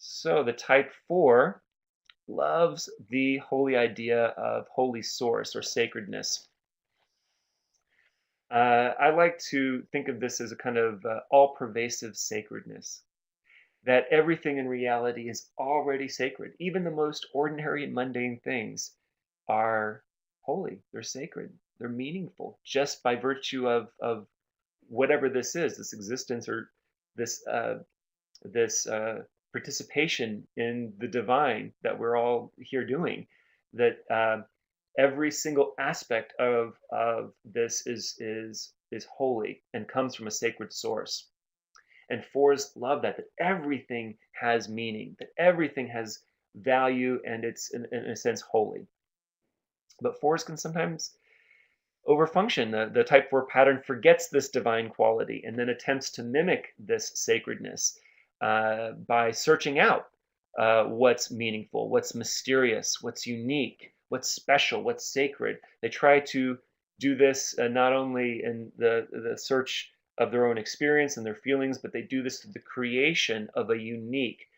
So the type 4 loves the holy idea of holy source or sacredness. I like to think of this as a kind of all-pervasive sacredness, that everything in reality is already sacred. Even the most ordinary and mundane things are holy. They're sacred. They're meaningful just by virtue of whatever this is, this existence or this this participation in the divine that we're all here doing. That every single aspect of this is holy and comes from a sacred source. And fours love that everything has meaning, that everything has value, and it's in a sense holy. But fours can sometimes overfunction. The type 4 pattern forgets this divine quality and then attempts to mimic this sacredness by searching out what's meaningful, what's mysterious, what's unique, what's special, what's sacred. They try to do this not only in the search of their own experience and their feelings, but they do this through the creation of a unique,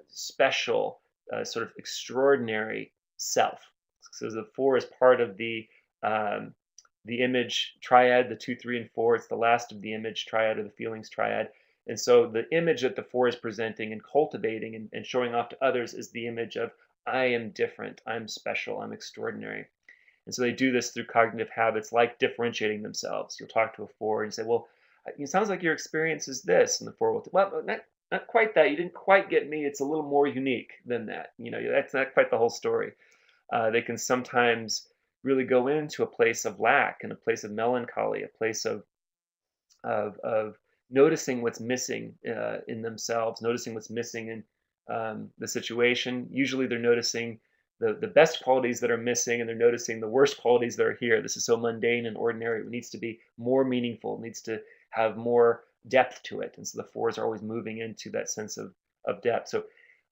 special, sort of extraordinary self. So the 4 is part of um, the image triad, the 2, 3, and 4. It's the last of the image triad or the feelings triad. And so the image that the 4 is presenting and cultivating and showing off to others is the image of I am different, I'm special, I'm extraordinary. And so they do this through cognitive habits like differentiating themselves. You'll talk to a 4 and say, well, it sounds like your experience is this. And the 4 will, well, not quite that. You didn't quite get me. It's a little more unique than that. That's not quite the whole story. They can sometimes really go into a place of lack and a place of melancholy, a place of noticing what's missing in themselves, noticing what's missing in the situation. Usually, they're noticing the best qualities that are missing, and they're noticing the worst qualities that are here. This is so mundane and ordinary. It needs to be more meaningful. It needs to have more depth to it. And so the fours are always moving into that sense of depth. So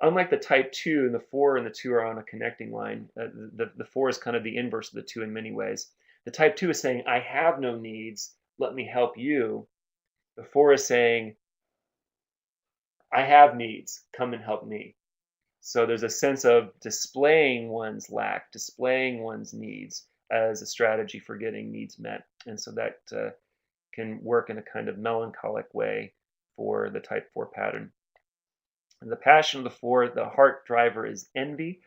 unlike the type 2, and the 4 and the 2 are on a connecting line, the 4 is kind of the inverse of the 2 in many ways. The type 2 is saying, I have no needs, let me help you. The 4 is saying, I have needs, come and help me. So there's a sense of displaying one's lack, displaying one's needs as a strategy for getting needs met. And so that can work in a kind of melancholic way for the type 4 pattern. And the passion of the 4, the heart driver, is envy.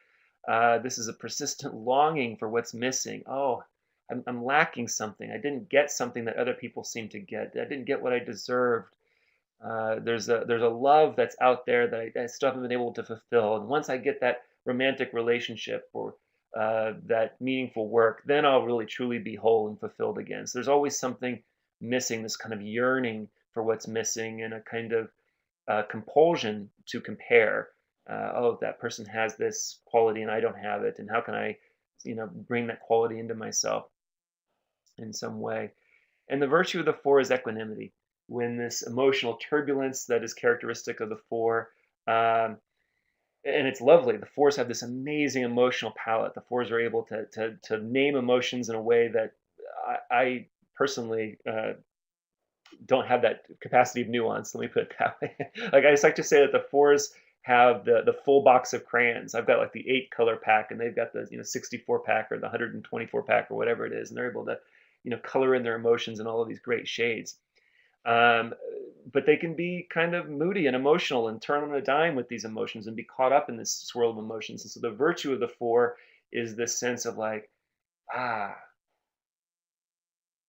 This is a persistent longing for what's missing. Oh, I'm lacking something. I didn't get something that other people seem to get. I didn't get what I deserved. There's a love that's out there that I still haven't been able to fulfill. And once I get that romantic relationship or that meaningful work, then I'll really truly be whole and fulfilled again. So there's always something missing, this kind of yearning for what's missing and a kind of compulsion to compare. Oh, that person has this quality and I don't have it, and how can I, bring that quality into myself in some way? And the virtue of the 4 is equanimity. When this emotional turbulence that is characteristic of the 4, and it's lovely. The 4s have this amazing emotional palette. The 4s are able to name emotions in a way that I personally don't have that capacity of nuance. Let me put it that way. Like I just like to say that the 4s have the full box of crayons. I've got like the 8 color pack, and they've got the 64 pack or the 124 pack or whatever it is, and they're able to color in their emotions in all of these great shades. Um, but they can be kind of moody and emotional and turn on a dime with these emotions and be caught up in this swirl of emotions. And so the virtue of the 4 is this sense of like, ah,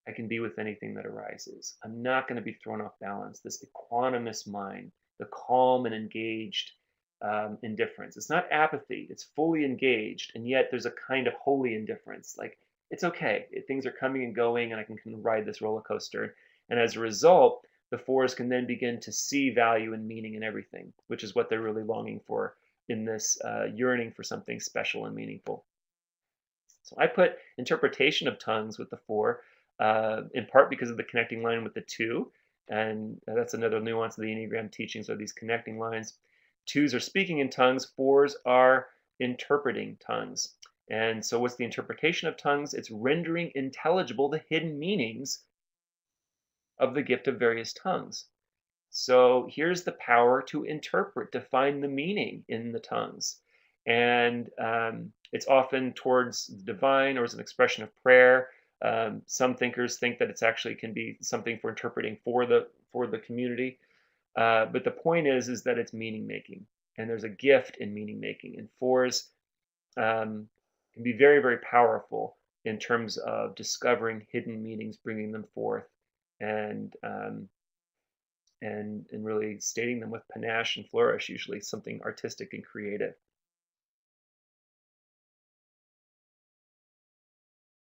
I can be with anything that arises. I'm not going to be thrown off balance. This equanimous mind, the calm and engaged indifference. It's not apathy, it's fully engaged. And yet there's a kind of holy indifference. Like, it's okay. Things are coming and going, and I can ride this roller coaster. And as a result, the 4s can then begin to see value and meaning in everything, which is what they're really longing for in this yearning for something special and meaningful. So I put interpretation of tongues with the 4, in part because of the connecting line with the 2. And that's another nuance of the Enneagram teachings are these connecting lines. 2s are speaking in tongues, 4s are interpreting tongues. And so what's the interpretation of tongues? It's rendering intelligible the hidden meanings of the gift of various tongues. So here's the power to interpret, to find the meaning in the tongues. And it's often towards the divine or as an expression of prayer. Some thinkers think that it's actually can be something for interpreting for the community. But the point is that it's meaning making, and there's a gift in meaning making. And fours um, can be very, very powerful in terms of discovering hidden meanings, bringing them forth, and and really stating them with panache and flourish, usually something artistic and creative.